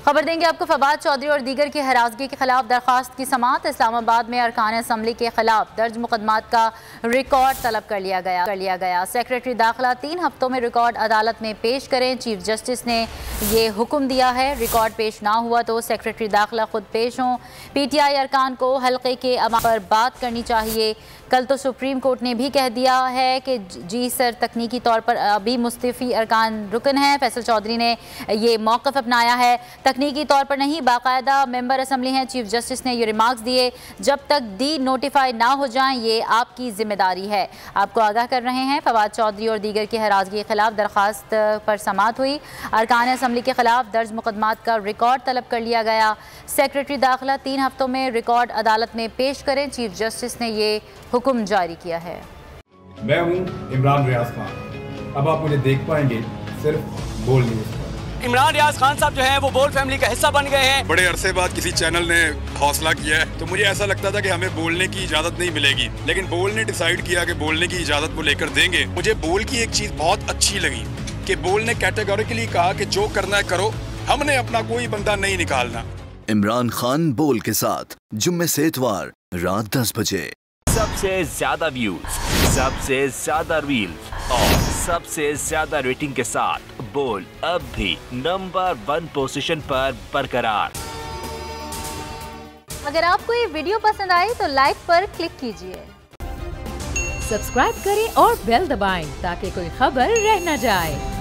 खबर देंगे आपको। फवाद चौधरी और दीगर की हरासगी के खिलाफ दरखास्त की समाअत। इस्लामाबाद में अरकान असम्बली के खिलाफ दर्ज मुकदमात का रिकॉर्ड तलब कर लिया गया। सेक्रेटरी दाखिला 3 हफ्तों में रिकॉर्ड अदालत में पेश करें, चीफ जस्टिस ने ये हुक्म दिया है। रिकॉर्ड पेश ना हुआ तो सेक्रेटरी दाखिला खुद पेश हों। PTI अरकान को हल्के के अमा पर बात करनी चाहिए। कल तो सुप्रीम कोर्ट ने भी कह दिया है कि जी सर तकनीकी तौर पर अभी मुस्तफ़ी अरकान रुकन हैं। फैसल चौधरी ने ये मौक़िफ़ अपनाया है, तकनीकी तौर पर नहीं, बाकायदा मेंबर असम्बली हैं। चीफ जस्टिस ने ये रिमार्क्स दिए, जब तक डी नोटिफाई ना हो जाएं ये आपकी जिम्मेदारी है। आपको आगाह कर रहे हैं, फवाद चौधरी और दीगर की हरासगी के खिलाफ दरखास्त पर समाअत हुई। अरकान असम्बली के खिलाफ दर्ज मुकदमात का रिकॉर्ड तलब कर लिया गया। सेक्रेटरी दाखिला 3 हफ्तों में रिकॉर्ड अदालत में पेश करें, चीफ जस्टिस ने ये हुक्म जारी किया है। मैं हूं इमरान रियाज खान, अब आप मुझे देख पाएंगे सिर्फ बोल न्यूज़ पर। इमरान रियाज खान साहब जो हैं वो बोल फैमिली का हिस्सा बन गए हैं। बड़े अरसे बाद किसी चैनल ने हौसला किया है, तो मुझे ऐसा लगता था कि हमें बोलने की इजाजत नहीं मिलेगी, लेकिन बोल ने डिसाइड किया कि बोलने की इजाजत को लेकर देंगे। मुझे बोल की एक चीज बहुत अच्छी लगी कि बोल ने कैटेगोरिकली कहा कि जो करना है करो, हमने अपना कोई बंदा नहीं निकालना। इमरान खान बोल के साथ जुम्मे से इतवार रात 10 बजे। सबसे ज्यादा व्यूज, सबसे ज्यादा रील्स और सबसे ज्यादा रेटिंग के साथ बोल अब भी नंबर 1 पोजीशन पर बरकरार। अगर आपको ये वीडियो पसंद आई तो लाइक पर क्लिक कीजिए, सब्सक्राइब करें और बेल दबाएं ताकि कोई खबर रह न जाए।